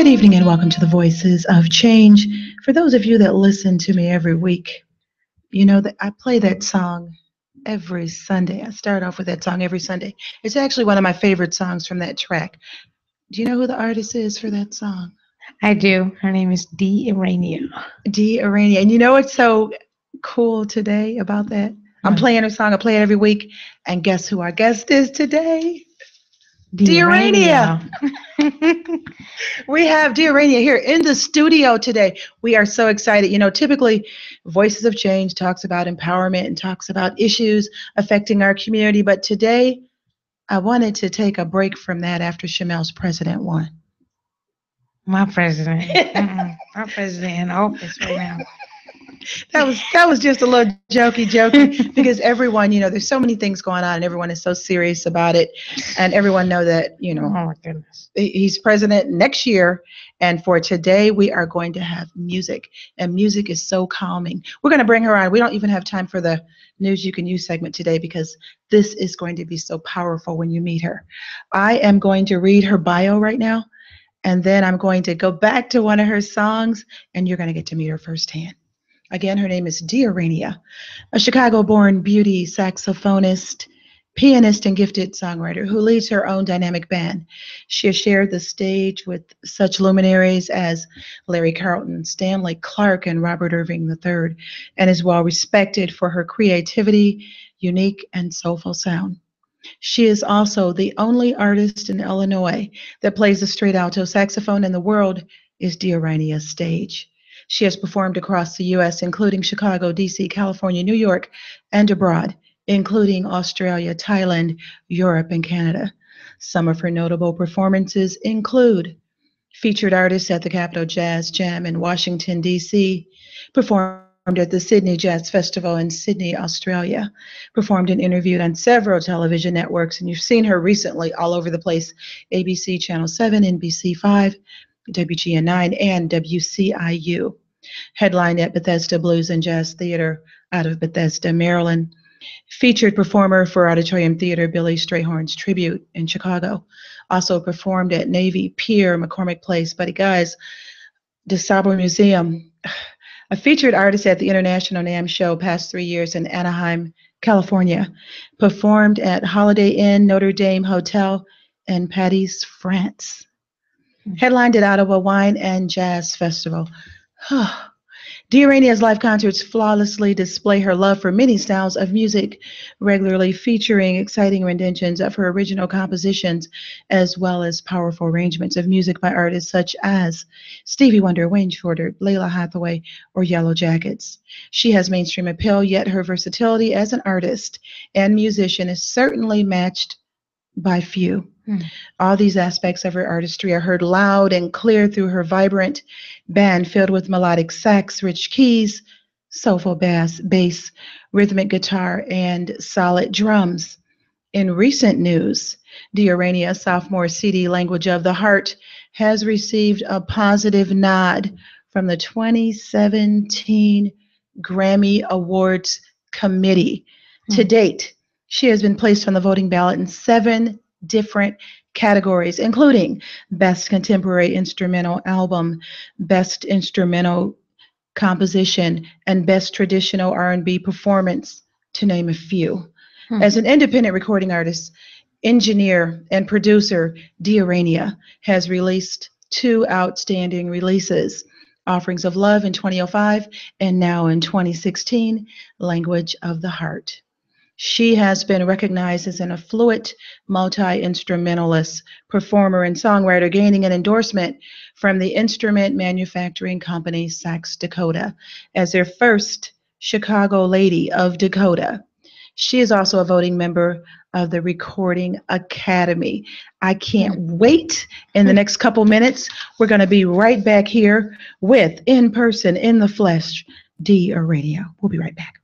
Good evening and welcome to the Voices of Change. For those of you that listen to me every week, you know that I play that song every Sunday. I start off with that song every Sunday. It's actually one of my favorite songs from that track. Do you know who the artist is for that song? I do. Her name is Dee Irania. Dee Irania. And you know what's so cool today about that? I'm playing her song. I play it every week. And guess who our guest is today? Dee Irania. We have Dee Irania here in the studio today. We are so excited. You know, typically Voices of Change talks about empowerment and talks about issues affecting our community. But today I wanted to take a break from that after Chamel's president won. My president. My president in office right now. That was just a little jokey because everyone, you know, there's so many things going on and everyone is so serious about it, and everyone know that, you know, Oh my goodness. he's president next year. And for today we are going to have music, and music is so calming. We're going to bring her on. We don't even have time for the news you can use segment today because this is going to be so powerful when you meet her. I am going to read her bio right now, and then I'm going to go back to one of her songs and you're going to get to meet her firsthand. Again, her name is Dee Irania, a Chicago-born beauty saxophonist, pianist, and gifted songwriter who leads her own dynamic band. She has shared the stage with such luminaries as Larry Carlton, Stanley Clarke, and Robert Irving III, and is well respected for her creativity, unique, and soulful sound. She is also the only artist in Illinois that plays the straight alto saxophone, and the world is Dee Irania's stage. She has performed across the U.S., including Chicago, D.C., California, New York, and abroad, including Australia, Thailand, Europe, and Canada. Some of her notable performances include featured artists at the Capitol Jazz Jam in Washington, D.C., performed at the Sydney Jazz Festival in Sydney, Australia, performed and interviewed on several television networks, and you've seen her recently all over the place: ABC Channel 7, NBC5, WGN9, and WCIU. Headlined at Bethesda Blues and Jazz Theater out of Bethesda, Maryland. Featured performer for Auditorium Theater Billy Strayhorn's Tribute in Chicago. Also performed at Navy Pier, McCormick Place, Buddy Guy's, DeSabre Museum. A featured artist at the International NAMM Show past 3 years in Anaheim, California. Performed at Holiday Inn, Notre Dame Hotel, and Paris, France. Headlined at Ottawa Wine and Jazz Festival. Dee Irania's live concerts flawlessly display her love for many styles of music, regularly featuring exciting renditions of her original compositions, as well as powerful arrangements of music by artists such as Stevie Wonder, Wayne Shorter, Layla Hathaway, or Yellow Jackets. She has mainstream appeal, yet her versatility as an artist and musician is certainly matched by few. All these aspects of her artistry are heard loud and clear through her vibrant band filled with melodic sax, rich keys, soulful bass, rhythmic guitar, and solid drums. In recent news, Dee Irania, sophomore CD Language of the Heart, has received a positive nod from the 2017 Grammy Awards Committee. To date, she has been placed on the voting ballot in 7 different categories, including Best Contemporary Instrumental Album, Best Instrumental Composition, and Best Traditional R&B Performance, to name a few. As an independent recording artist, engineer, and producer, Dee Irania has released 2 outstanding releases: Offerings of Love in 2005 and now in 2016, Language of the Heart. She has been recognized as an affluent multi-instrumentalist, performer, and songwriter, gaining an endorsement from the instrument manufacturing company Sax Dakota as their first Chicago Lady of Dakota. She is also a voting member of the Recording Academy. I can't wait. In the next couple minutes, we're going to be right back here with In Person, in the Flesh, Dee Irania. We'll be right back.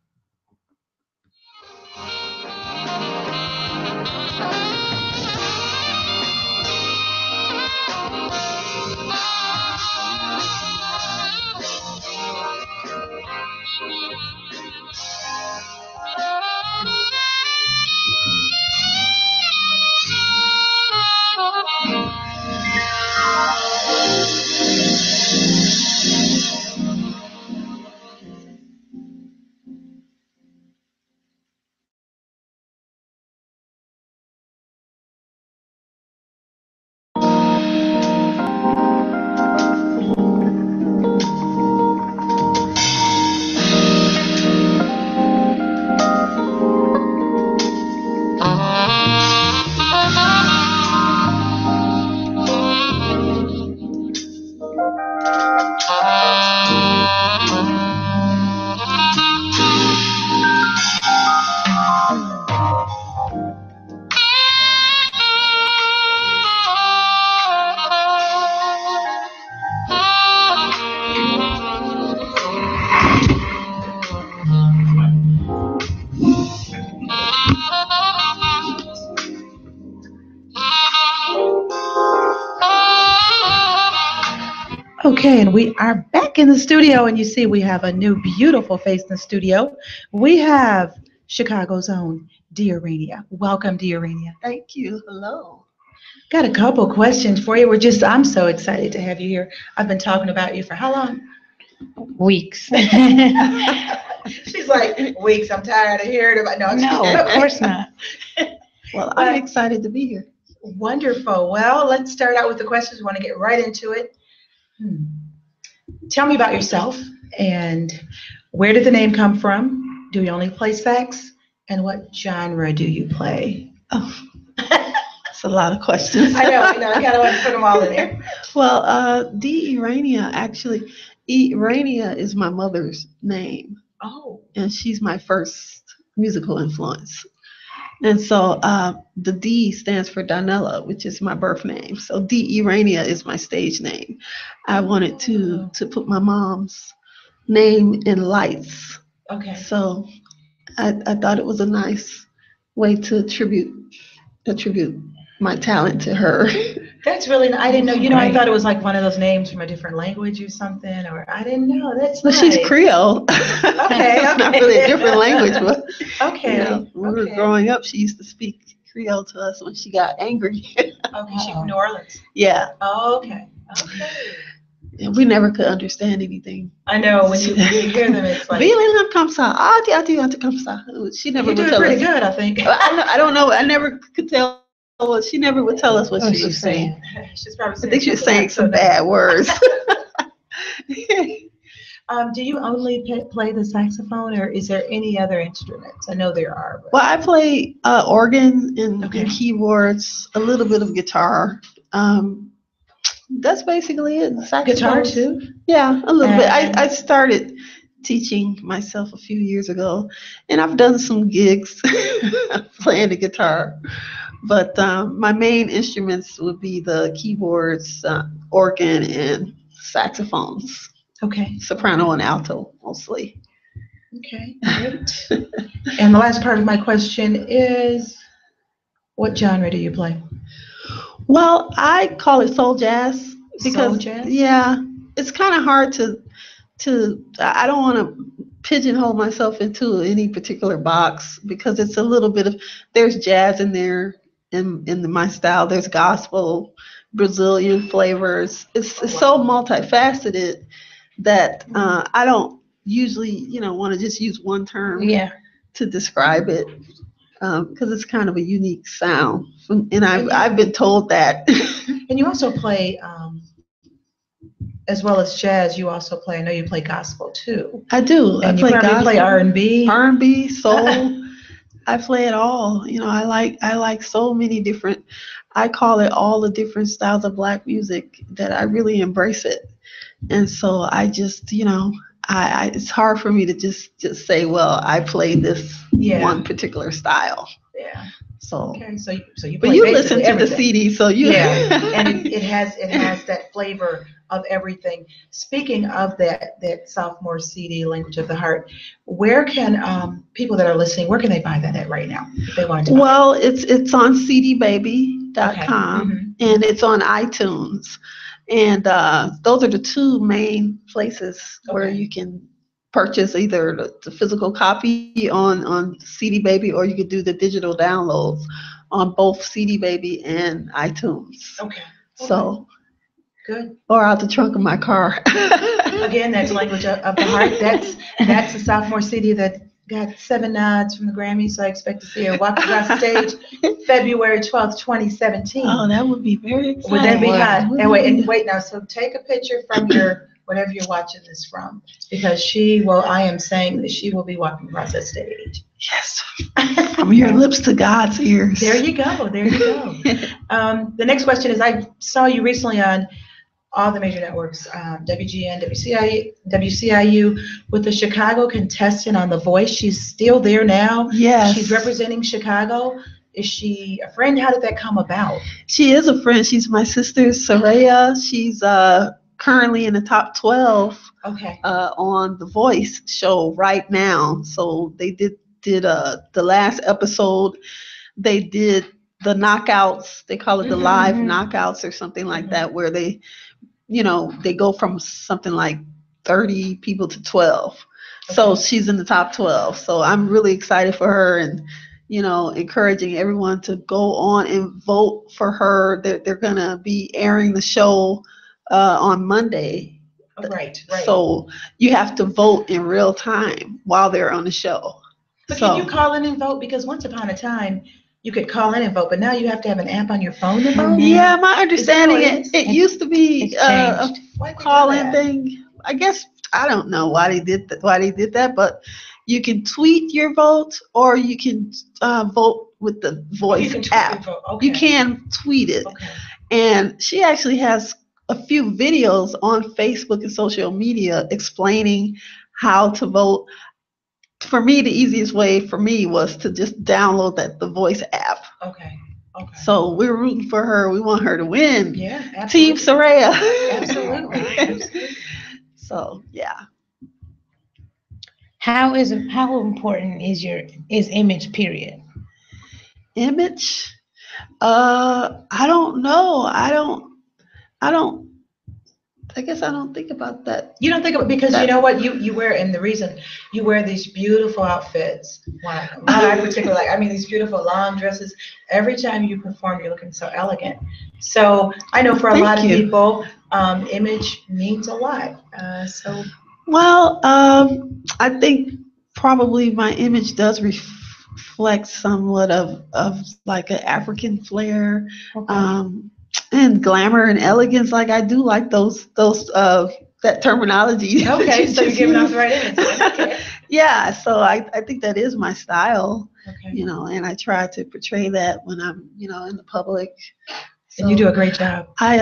Okay, and we are back in the studio, and you see we have a new beautiful face in the studio. We have Chicago's own Diarenia. Welcome, Diarenia. Thank you. Hello. Got a couple questions for you. I'm so excited to have you here. I've been talking about you for how long? Weeks. She's like, weeks. I'm tired of hearing about. No, I'm just No, kidding. of course not. Well, I'm excited to be here. Wonderful. Well, let's start out with the questions. We want to get right into it. Tell me about yourself and where did the name come from? Do you only play sax? And what genre do you play? Oh, that's a lot of questions. I know. I kind of want to put them all in there. Well, Irania, actually, Irania is my mother's name. Oh. And she's my first musical influence. And so the D stands for Donella, which is my birth name. So D. Irania is my stage name. I wanted to put my mom's name in lights. Okay. So I thought it was a nice way to attribute my talent to her. That's really, I didn't know, I thought it was like one of those names from a different language or something, or I didn't know. That's Well, nice. she's Creole. Okay. It's not really a different language, but okay. When we were growing up, she used to speak Creole to us when she got angry. Okay, she's from New Orleans. Yeah. Oh, okay. And we never could understand anything. I know, when you hear them, it's like. Comme ça. Comme ça. She never would tell us. You're doing pretty good, I think. I don't know. I never could tell. She never would tell us what she was saying. She's probably I think she was saying some bad words. Do you only play the saxophone, or is there any other instruments? I know there are. But. Well, I play organ and keyboards, a little bit of guitar. That's basically it. Guitar too? Yeah, a little bit. I started teaching myself a few years ago, and I've done some gigs playing the guitar. But my main instruments would be the keyboards, organ, and saxophones. Okay. Soprano and alto, mostly. Okay, great. And the last part of my question is, what genre do you play? Well, I call it soul jazz because soul jazz? Yeah, it's kind of hard to. I don't want to pigeonhole myself into any particular box because it's a little bit of. There's jazz in there in my style. There's gospel, Brazilian flavors. It's so multifaceted that I don't usually want to just use one term to describe it. Because it's kind of a unique sound, and I've been told that. And you also play, as well as jazz. You also play. I know you play gospel too. I do. And I play gospel. Play R&B. R&B, soul. I play it all. I like so many different. I call it all the different styles of Black music that I really embrace it, and so I just it's hard for me to just say, well, I play this one particular style. Yeah. So. Okay. So you. But you listen to the CD, so you. Yeah. And it has that flavor of everything. Speaking of that sophomore CD, Language of the Heart, where can people that are listening, where can they buy that at right now if they want to? Well, it's on cdbaby.com and it's on iTunes. And those are the two main places where you can purchase either the physical copy on CD Baby, or you could do the digital downloads on both CD Baby and iTunes. Okay. So. Good. Or out the trunk of my car. Again, that's Language of the Heart. That's a sophomore CD that got 7 nods from the Grammys, so I expect to see her walk across the stage February 12th, 2017. Oh, that would be very exciting. Would that be hot? And wait now, so take a picture from your, whatever you're watching this from, because I am saying that she will be walking across that stage. Yes. From your lips to God's ears. There you go. The next question is, I saw you recently on all the major networks, WGN, WCIU, with the Chicago contestant on The Voice. She's still there now. Yes. She's representing Chicago. Is she a friend? How did that come about? She is a friend. She's my sister, Saraya. She's currently in the top 12 on The Voice show right now. So they did the last episode. They did the knockouts. They call it the live knockouts or something like that, where they they go from something like 30 people to 12. So she's in the top 12. So I'm really excited for her, and encouraging everyone to go on and vote for her. They're gonna be airing the show on Monday. Right. So you have to vote in real time while they're on the show. But can you call in and vote? Because once upon a time, you could call in and vote, but now you have to have an app on your phone to vote. Yeah, my understanding it used to be a call-in thing. I guess I don't know why they did that, but you can tweet your vote, or you can vote with the voice app. You can tweet it. And she actually has a few videos on Facebook and social media explaining how to vote. For me, the easiest way for me was to just download the voice app. Okay. So we're rooting for her. We want her to win. Yeah, absolutely. Team Soraya. Absolutely. So yeah. How important is image, period? Image? I don't know. I guess I don't think about that. You don't think about, because you know what you wear, and the reason you wear these beautiful outfits. I particularly like. These beautiful long dresses. Every time you perform, you're looking so elegant. So I know for a lot of people, image means a lot. Well, I think probably my image does reflect somewhat of like an African flair. And glamour and elegance. Like I do like those that terminology. Okay, so you're giving off the right image. Okay. Yeah, so I think that is my style. Okay. And I try to portray that when I'm in the public. So and you do a great job. I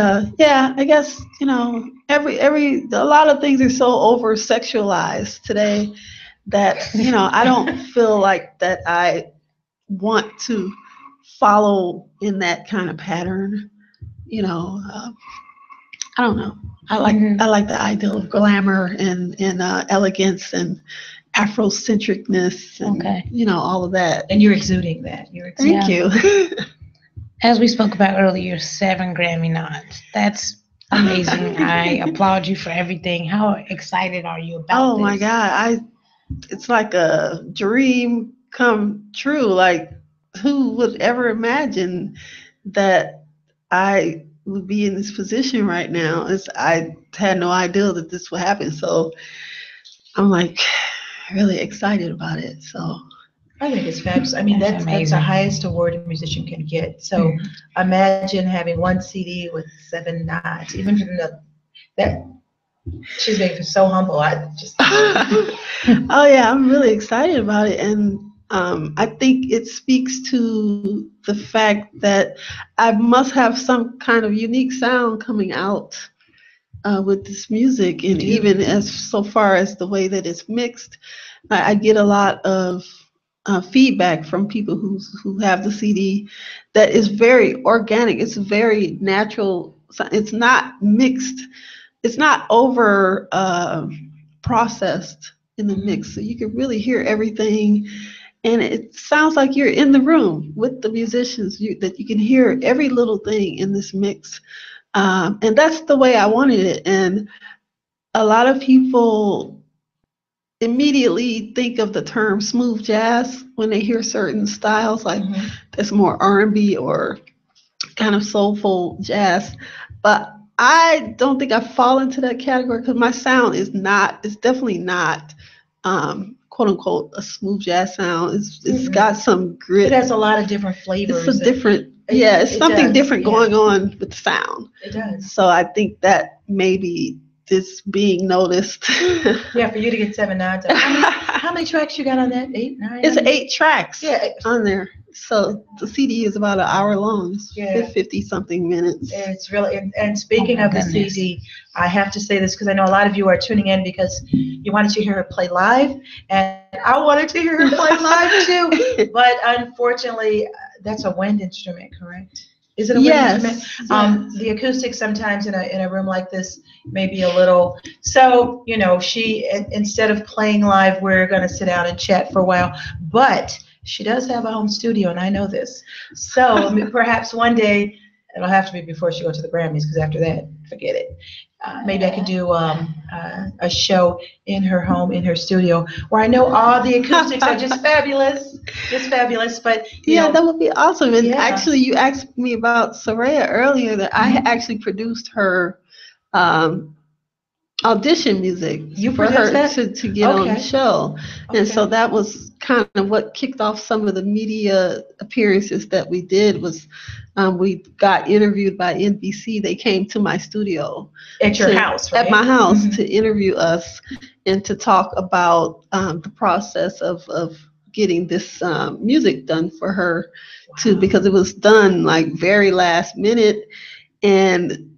guess a lot of things are so over sexualized today that I don't feel like that I want to follow in that kind of pattern. I don't know. I like the ideal of glamour and elegance and Afrocentricness and all of that. And you're exuding that. Thank you. As we spoke about earlier, 7 Grammy nods. That's amazing. I applaud you for everything. How excited are you about this? Oh my God. It's like a dream come true. Like, who would ever imagine that I would be in this position right now? I had no idea that this would happen. So I'm like really excited about it. So I think it's fabulous. That's the highest award a musician can get. So imagine having one CD with 7 nods, even from that. She's being so humble. Oh yeah, I'm really excited about it, and I think it speaks to the fact that I must have some kind of unique sound coming out with this music, and even as so far as the way that it's mixed, I get a lot of feedback from people who have the CD that is very organic. It's very natural. It's not mixed. It's not over processed in the mix, so you can really hear everything. And it sounds like you're in the room with the musicians, that you can hear every little thing in this mix. And that's the way I wanted it. And a lot of people immediately think of the term smooth jazz when they hear certain styles, like that's more R&B or kind of soulful jazz. But I don't think I fall into that category, because my sound is definitely not quote unquote a smooth jazz sound. It's got some grit. It has a lot of different flavors. It's a different, it's something different going on with the sound. It does. So I think that maybe this being noticed. Yeah, for you to get 7 nods. How many tracks you got on that? 8, 9? It's 8 tracks on there. So the CD is about an hour long. It's 50 something minutes. It's really, and speaking of the CD, I have to say this because I know a lot of you are tuning in because you wanted to hear her play live, and I wanted to hear her play live too. But unfortunately, that's a wind instrument, correct? Is it a wind instrument? Yes. The acoustics sometimes in a room like this may be a little. So she, instead of playing live, we're going to sit down and chat for a while, but she does have a home studio, and I know this. So perhaps one day, it'll have to be before she goes to the Grammys, because after that, forget it. Maybe I could do a show in her home, in her studio, where I know all the acoustics are just fabulous, just fabulous. But yeah, that would be awesome. And yeah. actually, you asked me about Soraya earlier. That I actually produced her audition music for her to get on the show. And so that was kind of what kicked off some of the media appearances that we did. Was we got interviewed by NBC. They came to my studio at your house, right? At my house to interview us and to talk about the process of getting this music done for her too, because it was done like very last minute. And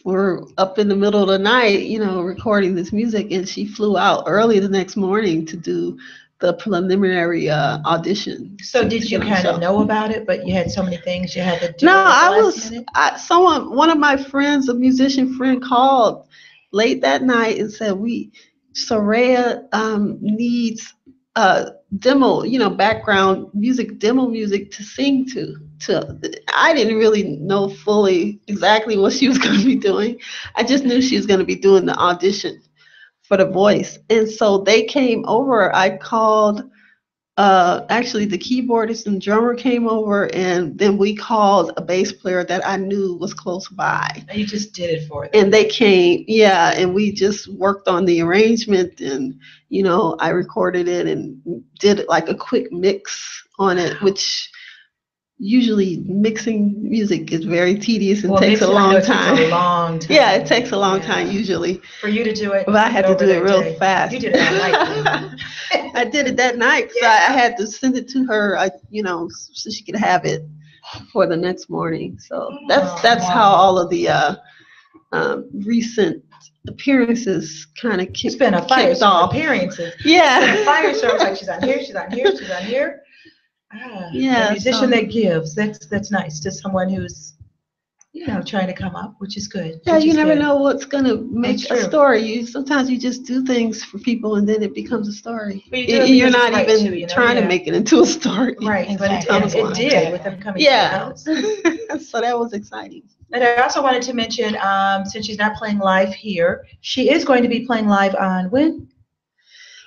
we're up in the middle of the night, recording this music, and she flew out early the next morning to do the preliminary audition. So did you kind of know about it, but you had so many things you had to do? No, one of my friends, a musician friend, called late that night and said, Soraya needs demo, background music, demo music to sing to. I didn't really know fully exactly what she was going to be doing. I just knew she was going to be doing the audition for The Voice. And so they came over. I called, actually the keyboardist and drummer came over, and then we called a bass player that I knew was close by. And you just did it for them. And they came, and we just worked on the arrangement, and, I recorded it and did like a quick mix on it, which usually mixing music is very tedious and takes a long time. It takes a long time. Yeah, it takes a long time usually. For you to do it. But I had to do it real fast. You did it that night. I did it that night, so I had to send it to her, so she could have it for the next morning. So that's how all of the recent appearances kind of kicked off. It's been a fire appearances. Yeah. It's been a fire show. It's like she's on here, she's on here, she's on here. Yeah, a musician that gives, that's nice to someone who's trying to come up, which is good. Yeah, you never know what's gonna make a story. Sometimes you just do things for people and then it becomes a story. You're not even trying to make it into a story. Right, exactly. But it did with them coming to the house. So that was exciting. And I also wanted to mention, since she's not playing live here, she is going to be playing live on when?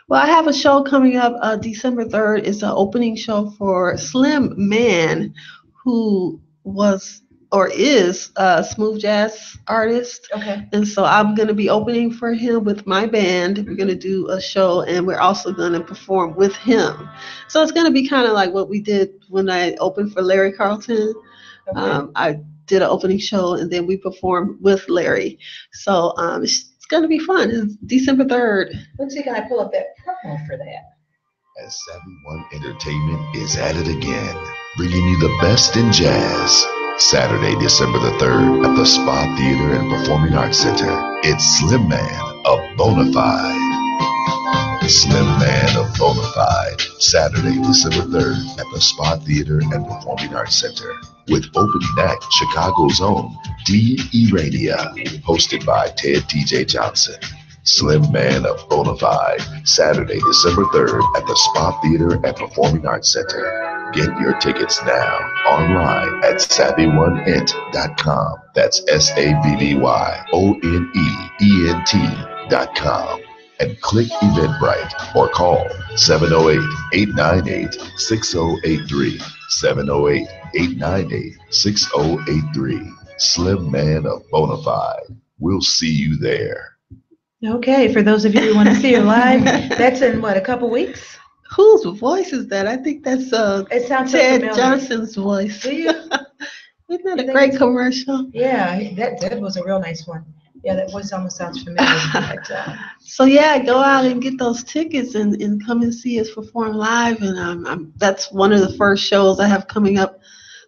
Well, I have a show coming up December 3rd. It's an opening show for Slim Man, who was or is a smooth jazz artist. Okay. And so I'm going to be opening for him with my band. We're going to do a show, and we're also going to perform with him. So it's going to be kind of like what we did when I opened for Larry Carlton. Okay. I did an opening show, and then we performed with Larry. So it's going to be fun. It's December 3rd. Let's see, can I pull up that promo for that? As Savvy One Entertainment is at it again, bringing you the best in jazz. Saturday, December the 3rd at the Spa Theater and Performing Arts Center. It's Slim Man of Bonafide. Slim Man of Bonafide. Saturday, December 3rd at the Spa Theater and Performing Arts Center. With opening act Chicago's own D.E. Radio, hosted by Ted TJ Johnson. Slim Man of Bonafide, Saturday, December 3rd at the Spa Theater and Performing Arts Center. Get your tickets now online at savvyonent.com. That's SAVVYONEENT.com. And click Eventbrite or call 708-898-6083. 708-898-6083. Slim Man of Bonafide. We'll see you there. Okay, for those of you who want to see her live, that's in what, a couple weeks? Whose voice is that? I think that's it sounds Ted Johnson's voice. Do you? Isn't that a great commercial? Yeah, that was a real nice one. Yeah, that voice almost sounds familiar. But, so yeah, go out and get those tickets and come and see us perform live. And that's one of the first shows I have coming up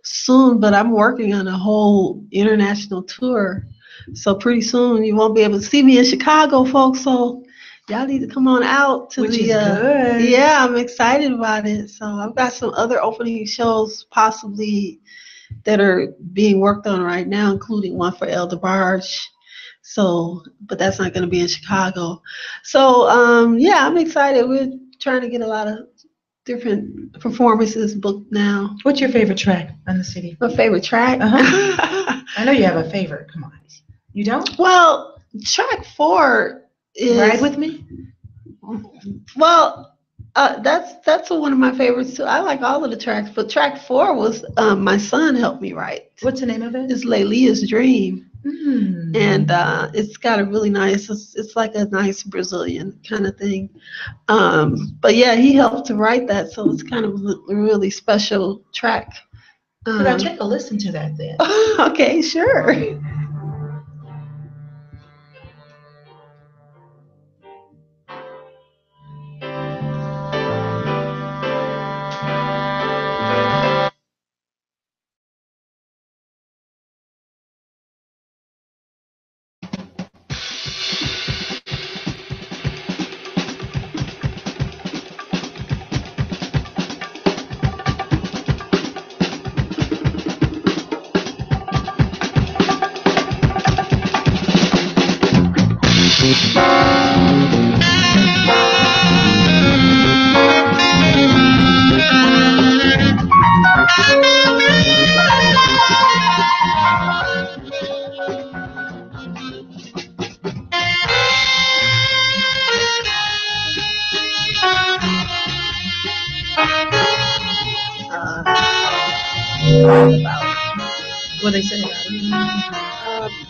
soon. But I'm working on a whole international tour. So pretty soon you won't be able to see me in Chicago, folks. So y'all need to come on out to Which is good. Yeah, I'm excited about it. So I've got some other opening shows possibly that are being worked on right now, including one for El DeBarge. So, but that's not going to be in Chicago. So, yeah, I'm excited. We're trying to get a lot of different performances booked now. What's your favorite track on the CD? My favorite track? I know you have a favorite. Come on. You don't? Well, track 4 is Ride With Me? Well, that's one of my favorites too. I like all of the tracks, but track 4 was my son helped me write. What's the name of it? It's Leila's Dream. Mm. And it's got a really nice, it's like a nice Brazilian kind of thing. But yeah, he helped to write that, so it's kind of a really special track. Could I take a listen to that then? Okay, sure. What they say about it?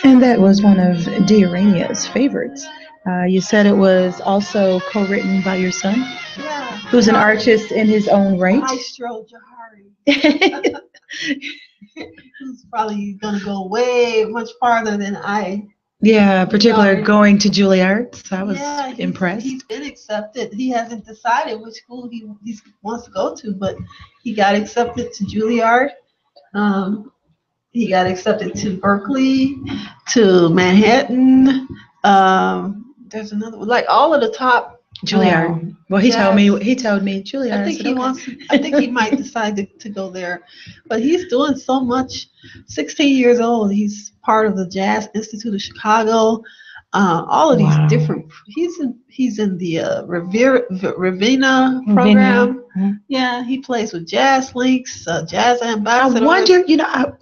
And that was one of Diarrhenia's favorites. You said it was also co-written by your son, Yeah. who's an artist in his own right. Maestro Jahari. Who's probably going to go way much farther than I. Yeah, particularly going to Juilliard. So I was impressed. He's been accepted. He hasn't decided which school he wants to go to, but he got accepted to Juilliard. He got accepted to Berkeley, to Manhattan. There's another one, like all of the top. Juilliard. Well, he told me Juilliard. I think he wants. I think he might decide to go there, but he's doing so much. 16 years old. He's part of the Jazz Institute of Chicago. All of these different. He's in the Ravenna program. Mm-hmm. Yeah, he plays with Jazz Links, Jazz Ambassador. I wonder,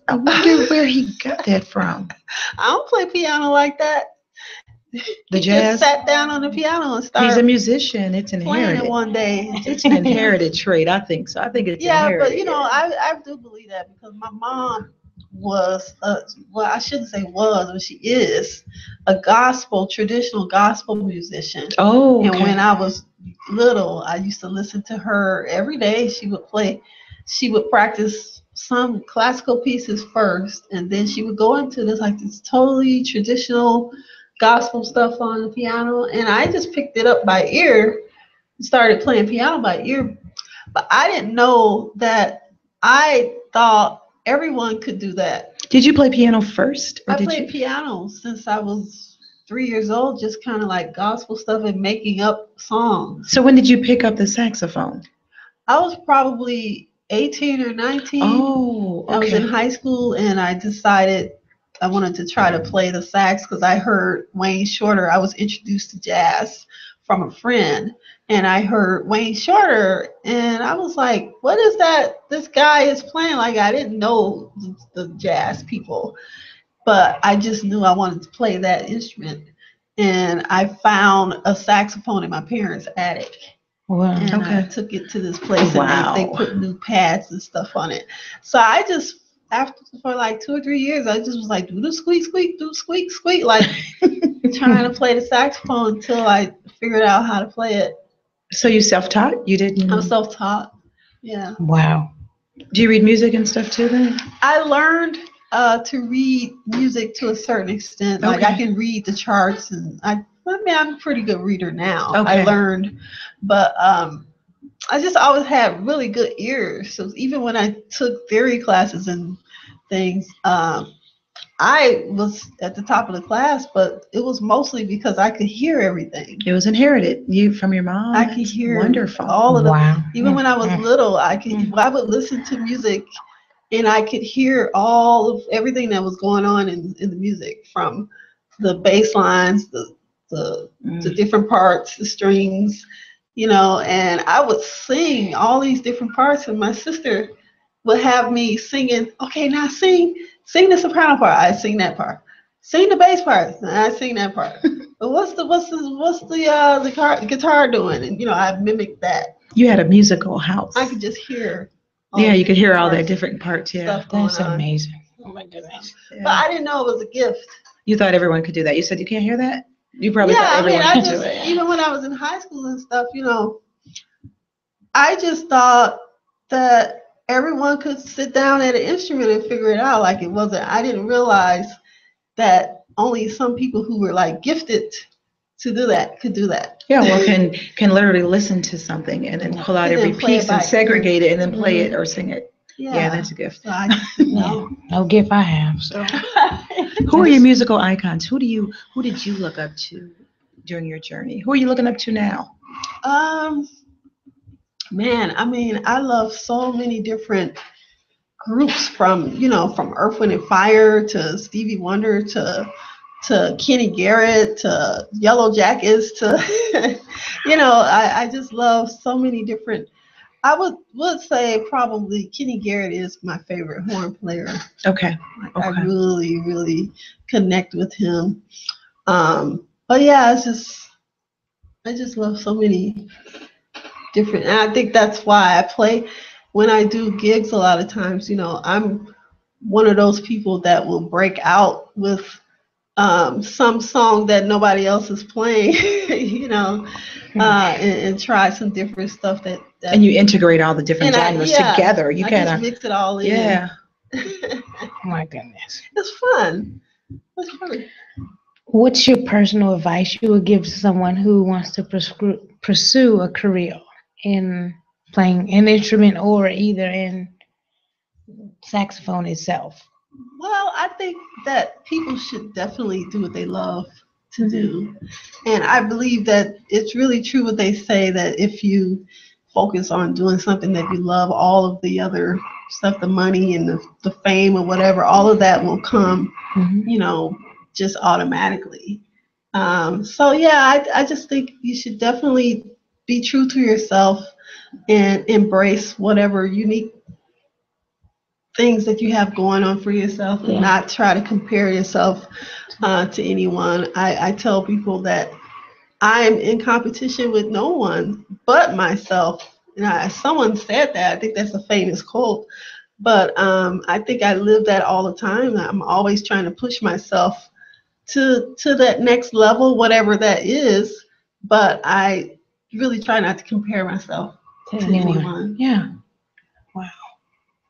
I wonder where he got that from. I don't play piano like that. The he jazz. Just sat down on the piano and started. He's a musician. It's playing inherited. it one day. It's an inherited trait, I think. So I think it's inherited. But I do believe that because my mom was, well, I shouldn't say was, but she is a traditional gospel musician. Oh, okay. And when I was little, I used to listen to her every day. She would practice some classical pieces first, and then she would go into this totally traditional gospel stuff on the piano, and I just picked it up by ear, started playing piano by ear. But I didn't know that. I thought everyone could do that. Did you play piano first? I played piano since I was 3 years old, just kind of like gospel stuff and making up songs. So when did you pick up the saxophone? I was probably 18 or 19. Oh, okay. I was in high school, and I decided I wanted to try to play the sax because I heard Wayne Shorter. I was introduced to jazz from a friend, and I heard Wayne Shorter, and I was like, what is that this guy is playing? Like, I didn't know the jazz people, but I just knew I wanted to play that instrument. And I found a saxophone in my parents' attic. Wow. And I took it to this place, and they put new pads and stuff on it. So I just, for like 2 or 3 years, I just was like, do the squeak, squeak, do squeak, squeak, like trying to play the saxophone until I figured out how to play it. So you self-taught? You didn't? I'm self-taught. Yeah. Wow. Do you read music and stuff too then? I learned to read music to a certain extent. Like I can read the charts, and I'm a pretty good reader now. Okay. I learned, but I just always had really good ears. So even when I took theory classes and things, I was at the top of the class, but it was mostly because I could hear everything. It was inherited from your mom. I could hear wonderful. all of the. Even when I was little, I would listen to music, and I could hear all of everything that was going on in the music, from the bass lines, the different parts, the strings, and I would sing all these different parts, and my sister would have me singing, okay, now sing the soprano part, I sing that part. Sing the bass part, and I sing that part. But what's the guitar doing? And I mimicked that. You had a musical house. I could just hear. You could hear all the different parts. Yeah, that's amazing. Oh my goodness. Yeah. But I didn't know it was a gift. You thought everyone could do that. You said you can't hear that. You probably thought everyone could do it. Even when I was in high school and stuff, I just thought that everyone could sit down at an instrument and figure it out. Like, it wasn't. I didn't realize that only some people who were like gifted to do that could do that. Yeah, well, can literally listen to something and then pull out every piece and segregate it and then play it or sing it. Yeah, that's a gift. So I just didn't know. No gift I have. So. Who are your musical icons? Who did you look up to during your journey? Who are you looking up to now? Man, I love so many different groups, from Earth, Wind and Fire to Stevie Wonder to Kenny Garrett to Yellow Jackets to I just love so many different. I would say probably Kenny Garrett is my favorite horn player. Okay. I really, really connect with him. But yeah, I just love so many different, and I think that's why I play when I do gigs a lot of times. I'm one of those people that will break out with some song that nobody else is playing, and try some different stuff that and you integrate all the different genres together. You kind of mix it all in. Yeah. Oh my goodness. It's fun. It's fun. What's your personal advice you would give to someone who wants to pursue a career in playing an instrument or either in saxophone itself? Well, I think that people should definitely do what they love to do. And I believe that it's really true what they say, that if you focus on doing something that you love, all of the other stuff, the money and the fame or whatever, all of that will come, just automatically. So yeah, I just think you should definitely be true to yourself and embrace whatever unique things that you have going on for yourself, and not try to compare yourself to anyone. I tell people that I'm in competition with no one but myself. Someone said that. I think that's a famous quote. But I think I live that all the time. I'm always trying to push myself to that next level, whatever that is. But I really try not to compare myself to anyone. Yeah. Wow.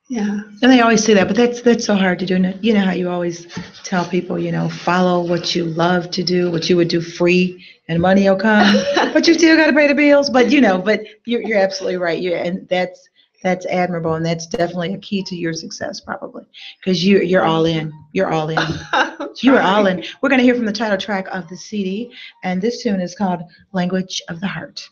Yeah. And they always say that, but that's so hard to do. You know how you always tell people, follow what you love to do, what you would do free, and money will come. But you still got to pay the bills. But but you're absolutely right. And that's admirable, and that's definitely a key to your success, probably, because you're all in. You're all in. You are all in. We're going to hear from the title track of the CD, and this tune is called "Language of the Heart."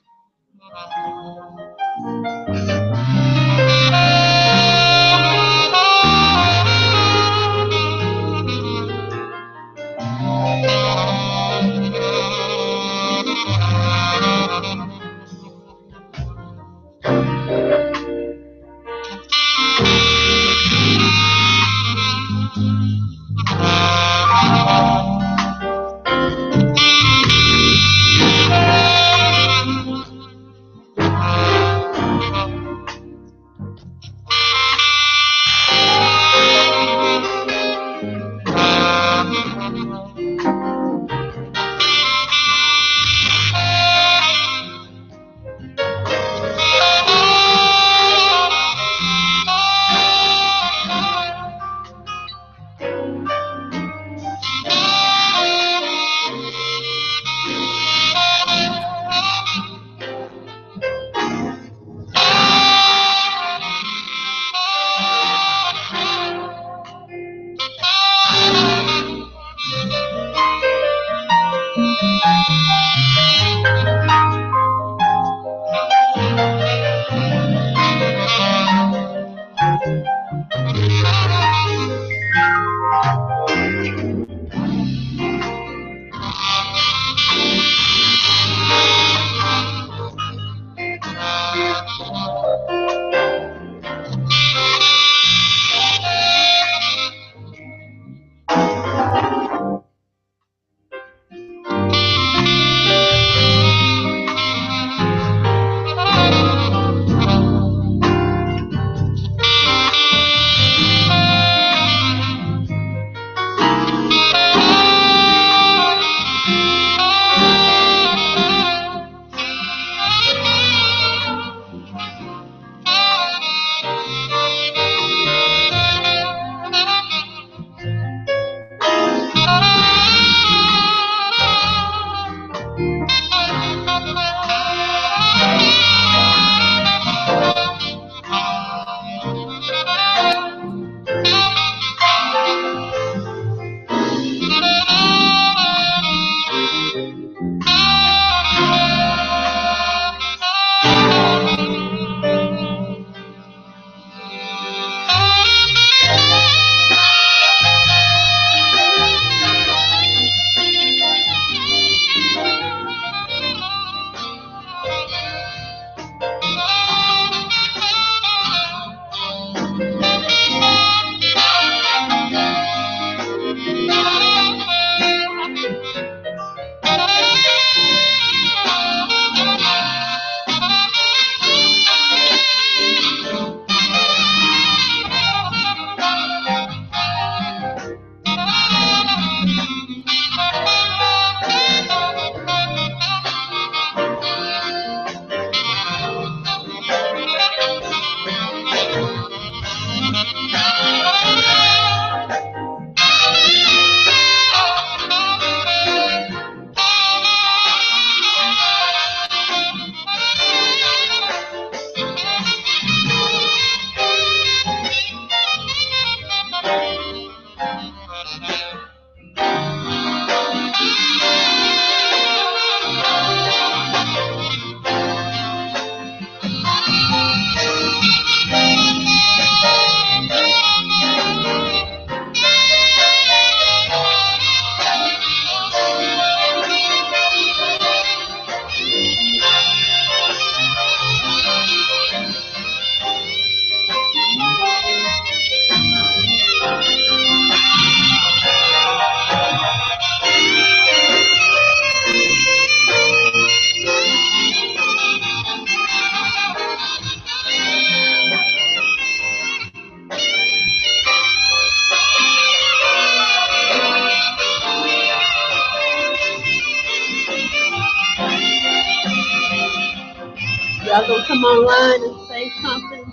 Y'all gonna come online and say something?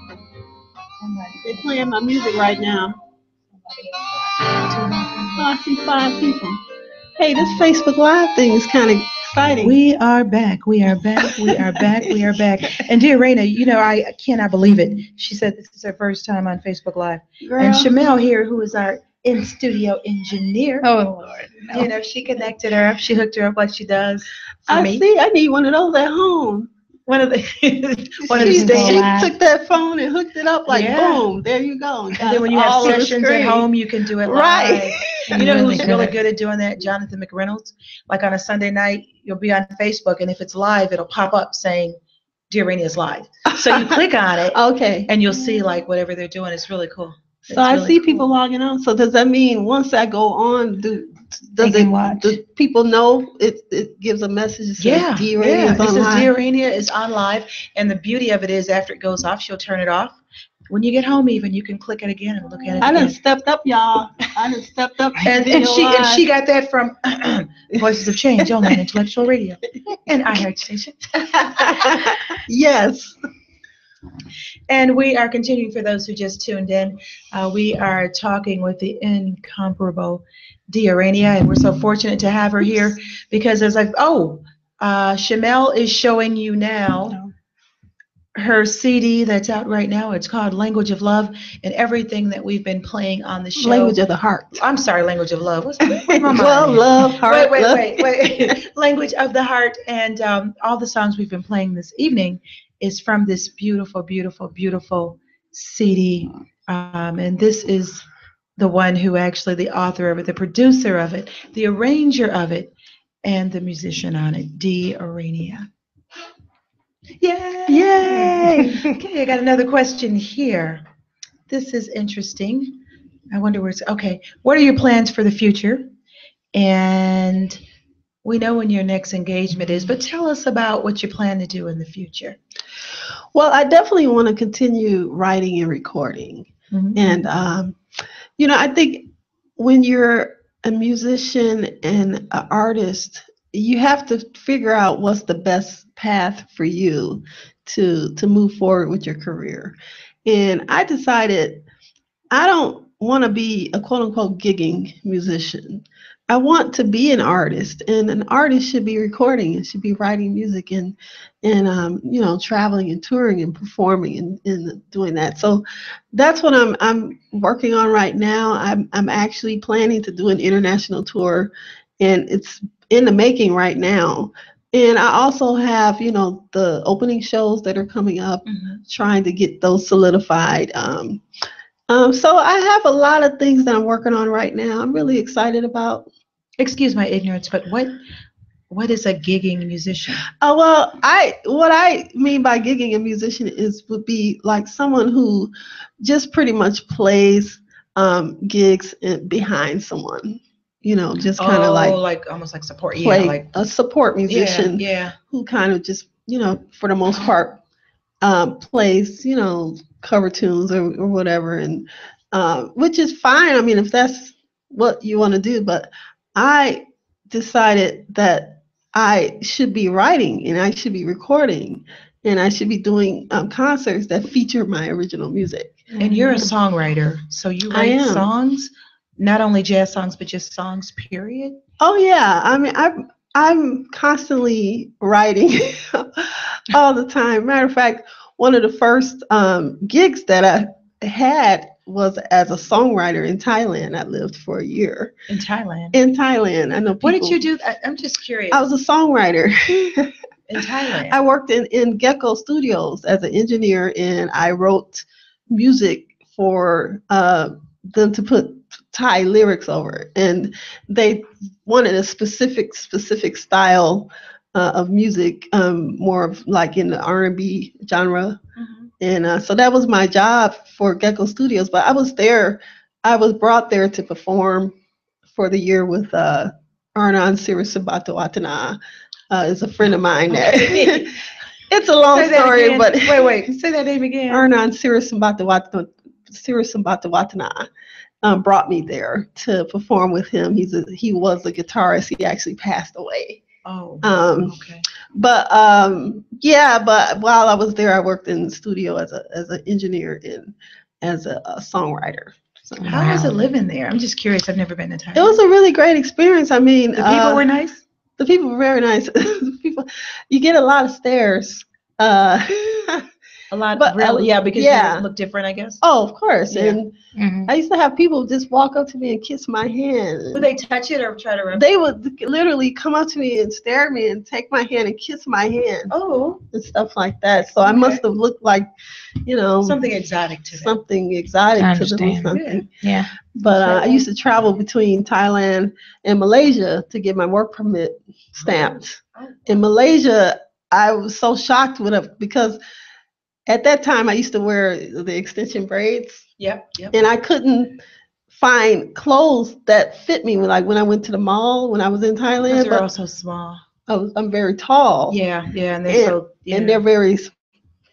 They're playing my music right now. Oh, I see 5 people. Hey, this Facebook Live thing is kind of exciting. We are back. We are back. We are back. We are back. And dear Raina, you know, I cannot believe it. She said this is her first time on Facebook Live. Girl. And Shamel here, who is our in-studio engineer. Oh, Lord. No. You know, she connected her up. She hooked her up like she does for I me. see. I need one of those at home. One of the one of the She stations. took that phone and hooked it up like Yeah. boom. There you go. And then when you have sessions at home, you can do it live. Right. You know who's Really really good. good at doing that? Jonathan McReynolds. Like on a Sunday night, you'll be on Facebook, and if it's live, it'll pop up saying, Dear Raina is live. So you click on it, Okay. and you'll see like whatever they're doing. It's really cool. It's So I really see cool. people logging on. So does that mean once I go on, do people know it gives a message that says Yeah, D Radio yeah. is It says online? Dear Raina is on live, and the beauty of it is after it goes off, she'll turn it off. When you get home, even you can click it again and look at it I done again. stepped up, y'all. I done stepped up. And she got that from Voices of Change on Intellectual Radio and iHeart Station. Yes. And we are continuing, for those who just tuned in, we are talking with the incomparable Diarania, and we're so fortunate to have her here because as Shamel is showing you now her CD that's out right now. It's called Language of Love, and everything that we've been playing on the show. Language of the heart. I'm sorry, Language of Love. Where's my mind? Well, love, heart. Wait. Language of the Heart, and all the songs we've been playing this evening is from this beautiful, beautiful, beautiful CD. And this is the one who actually, the author of it, the producer of it, the arranger of it, and the musician on it, Diarania. Yay! Okay, I got another question here. This is interesting. I wonder where it's, okay. What are your plans for the future? And we know when your next engagement is, but tell us about what you plan to do in the future. Well, I definitely want to continue writing and recording. Mm-hmm. And, I think when you're a musician and an artist, you have to figure out what's the best path for you to move forward with your career. And I decided I don't want to be a quote unquote gigging musician. I want to be an artist, and an artist should be recording and should be writing music and traveling and touring and performing and doing that. So that's what I'm working on right now. I'm actually planning to do an international tour, and it's in the making right now. And I also have, the opening shows that are coming up, trying to get those solidified. So I have a lot of things that I'm working on right now. I'm really excited about. Excuse my ignorance, but what is a gigging musician? Well, what I mean by gigging a musician would be like someone who just pretty much plays gigs behind someone. Just kind of like almost like support. Play, yeah, like a support musician. Yeah. Who kind of just for the most part plays cover tunes or whatever, and which is fine. I mean, if that's what you want to do, but I decided that I should be writing and I should be recording and I should be doing concerts that feature my original music. And you're a songwriter, so you write songs, not only jazz songs, but just songs, period? Oh, yeah. I mean, I'm constantly writing all the time. Matter of fact, one of the first gigs that I had was as a songwriter in Thailand. I lived for a year. In Thailand? In Thailand. I know people. What did you do? I'm just curious. I was a songwriter. In Thailand? I worked in Gecko Studios as an engineer, and I wrote music for them to put Thai lyrics over. And they wanted a specific style of music, more of like in the R&B genre. And so that was my job for Gecko Studios. But I was brought there to perform for the year with Arnan Sirisabatawatana, is a friend of mine. Okay. It's a long story, but wait, say that name again. Arnan Sirisabatawatana brought me there to perform with him. He was a guitarist. He actually passed away. Oh, okay. But but while I was there, I worked in the studio as an engineer, as a songwriter. So, How was it living there? I'm just curious. I've never been to Thailand. it was a really great experience. I mean, The people were nice. The people were very nice. People, you get a lot of stares. A lot, but, really, yeah, because yeah. you look different, I guess. Oh, of course. Yeah. And I used to have people just walk up to me and kiss my hand. Would they touch it or try to rub? They would literally come up to me and stare at me and take my hand and kiss my hand. Oh, And stuff like that. So I must have looked like, something exotic to them. something exotic to them or something. Yeah. But I used to travel between Thailand and Malaysia to get my work permit stamped. Oh. In Malaysia, I was so shocked with it because at that time I used to wear the extension braids. Yep. And I couldn't find clothes that fit me. Like when I went to the mall when I was in Thailand. They're also small. I'm very tall. Yeah, and they're and they're very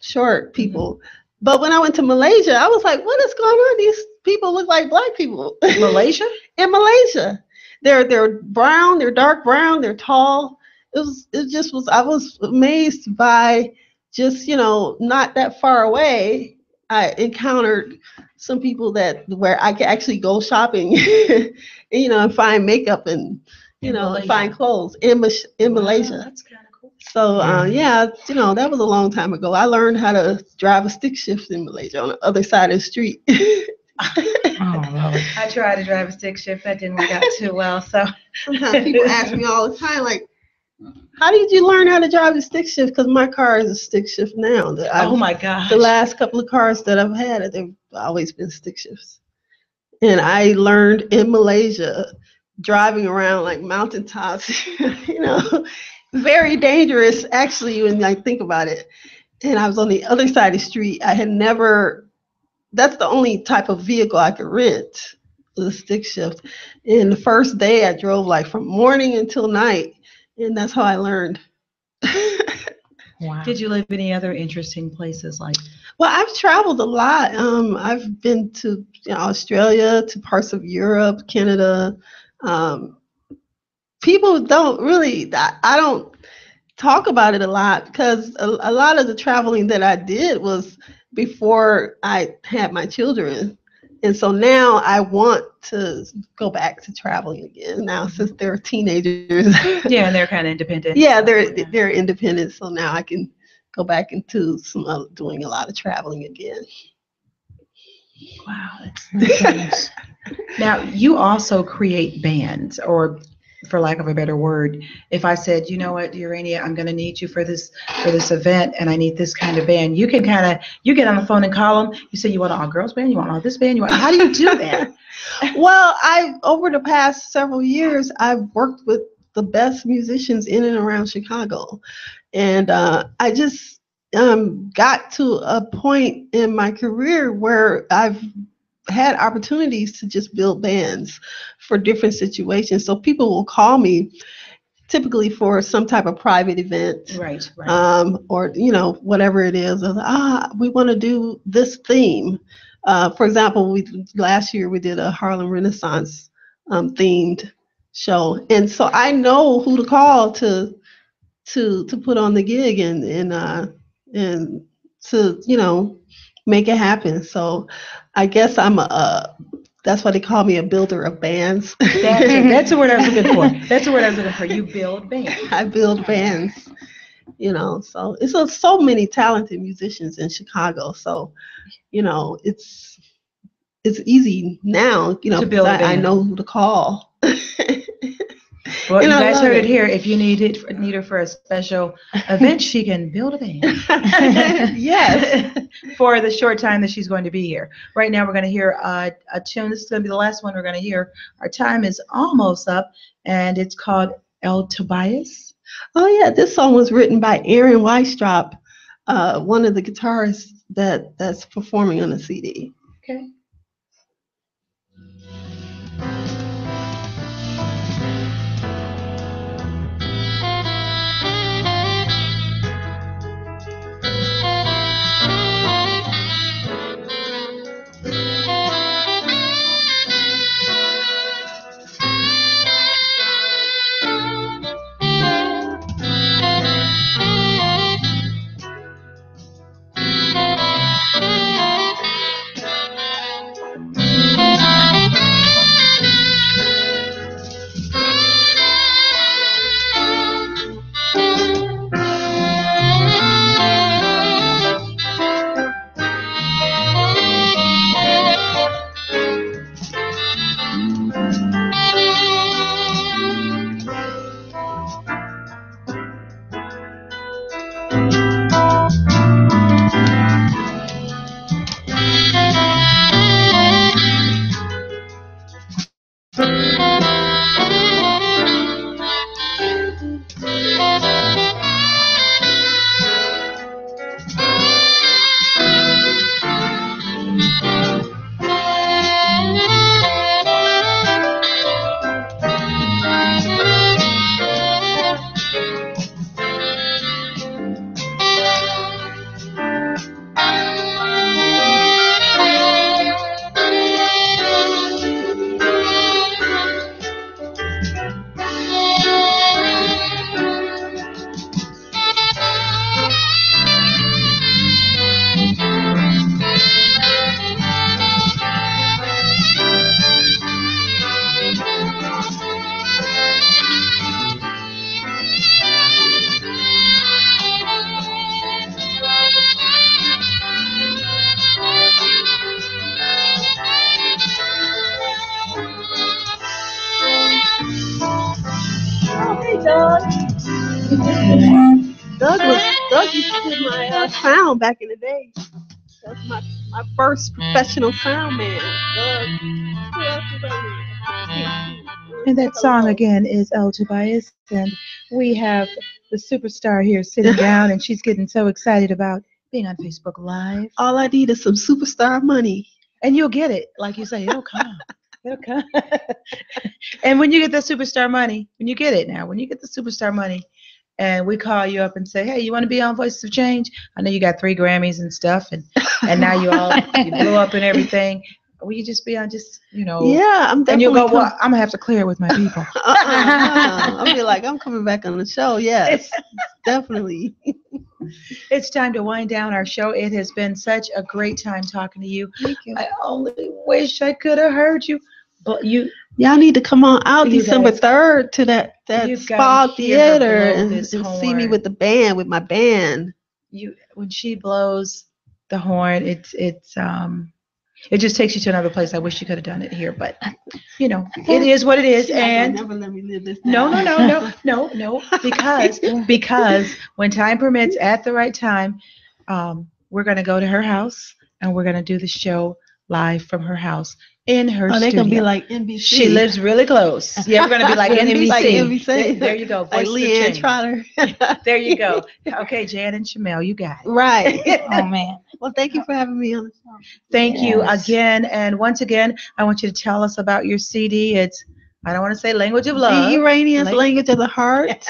short people. But when I went to Malaysia, I was like, what is going on? These people look like black people. Malaysia? In Malaysia. They're brown, they're dark brown, they're tall. I was amazed by just, not that far away. I encountered some people where I could actually go shopping, and find makeup and, find clothes in Malaysia. That's kind of cool. So, that was a long time ago. I learned how to drive a stick shift in Malaysia on the other side of the street. Oh, Lord. I tried to drive a stick shift. That didn't work out too well. So sometimes people ask me all the time, like, how did you learn how to drive the stick shift? Because my car is a stick shift now. Oh my gosh. The last couple of cars that I've had, they've always been stick shifts. And I learned in Malaysia, driving around like mountaintops, very dangerous actually when I think about it. And I was on the other side of the street. That's the only type of vehicle I could rent, the stick shift. And the first day I drove like from morning until night. And that's how I learned. Wow. Did you live any other interesting places like? Well, I've traveled a lot. I've been to Australia, to parts of Europe, Canada. People don't really, I don't talk about it a lot because a lot of the traveling that I did was before I had my children. And so now I want to go back to traveling again now since they're teenagers. Yeah, and they're kind of independent. Yeah, they're independent. So now I can go back into doing a lot of traveling again. Wow, that's nice. Now, you also create bands, or for lack of a better word, if I said, you know what, Urania, I'm going to need you for this event, and I need this kind of band, you can you get on the phone and call them. You say you want an all-girls band, you want all this band, how do you do that? Well, over the past several years, I've worked with the best musicians in and around Chicago, and I just got to a point in my career where I've had opportunities to just build bands for different situations. So people will call me typically for some type of private event, right. Or whatever it is. We want to do this theme. For example, last year we did a Harlem Renaissance themed show, and so I know who to call to put on the gig and to make it happen. So I guess that's why they call me a builder of bands. That's the word I was looking for. That's the word I was looking for. You build bands. I build bands, so it's so many talented musicians in Chicago. So, it's easy now, to build I know who to call. Well, you guys heard it here. If you need her for a special event, she can build a band. Yes. For the short time that she's going to be here. Right now, we're going to hear a tune. This is going to be the last one we're going to hear. Our time is almost up, and it's called El Tobias. Oh, yeah. This song was written by Aaron Weistrop, one of the guitarists that's performing on the CD. Okay. Doug used to do my sound back in the day. That's my first professional sound man. Doug. Who else is on there? And that song again is El Tobias, and we have the superstar here sitting down, and she's getting so excited about being on Facebook Live. All I need is some superstar money. And you'll get it, like you say, it'll come. It'll come. And when you get the superstar money, when you get the superstar money, and we call you up and say, hey, you want to be on Voices of Change? I know you got 3 Grammys and stuff, and now you blew up and everything. Will you just be on Yeah, I'm definitely. And you'll go, well, I'm going to have to clear it with my people. I'll be like, I'm coming back on the show. Yes, definitely. It's time to wind down our show. It has been such a great time talking to you. Thank you. I only wish I could have heard you. But y'all need to come on out December 3rd to that spa theater and see me with my band. When she blows the horn, it just takes you to another place. I wish you could have done it here, but it is what it is. And never let me live this no, because when time permits, at the right time, we're gonna go to her house and we're gonna do the show live from her house in her studio. They're gonna be like NBC. She lives really close. Yeah, we're gonna be like NBC. Like NBC. There you go. Like Leanne Trotter. There you go. Okay, Jan and Shamel, you got it. Right. Oh man. Well, thank you for having me on the show. Thank you again. And once again, I want you to tell us about your CD. It's, I don't want to say Language of Love. The Iranian's Language of the Heart.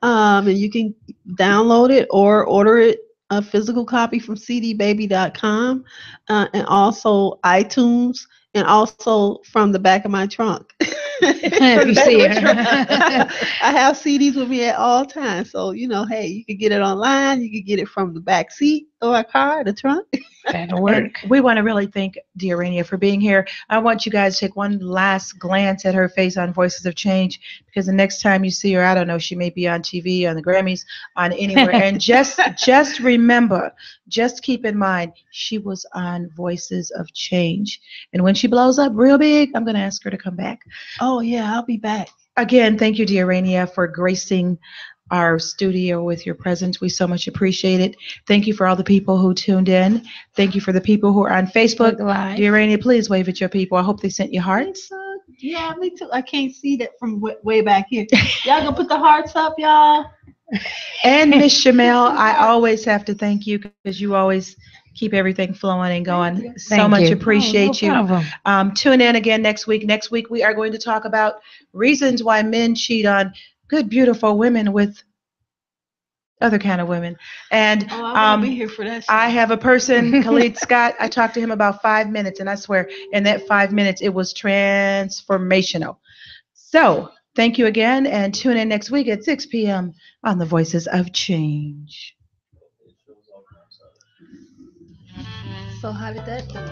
And you can download it or order it, a physical copy from cdbaby.com, and also iTunes, and also from the back of my trunk. If you see her. I have CDs with me at all times. So, hey, you can get it online. You can get it from the back seat of our car, the trunk. That'll work. We want to really thank Dearania for being here. I want you guys to take one last glance at her face on Voices of Change, because the next time you see her, I don't know, she may be on TV, on the Grammys, on anywhere. And just remember, just keep in mind, she was on Voices of Change. And when she blows up real big, I'm going to ask her to come back. Oh, yeah, I'll be back. Again, thank you, Dearania, for gracing our studio with your presence. We so much appreciate it. Thank you for all the people who tuned in. Thank you for the people who are on Facebook. Dearania, please wave at your people. I hope they sent you hearts. Yeah, me too. I can't see that from way back here. Y'all gonna put the hearts up, y'all? And Miss Shamel, I always have to thank you because you always keep everything flowing and going. So much appreciate you. Tune in again next week. Next week, we are going to talk about reasons why men cheat on good, beautiful women with other kind of women. And I'll be here for that show. I have a person, Khalid Scott. I talked to him about 5 minutes, and I swear in that 5 minutes, it was transformational. So thank you again, and tune in next week at 6 p.m. on the Voices of Change. So how did that go?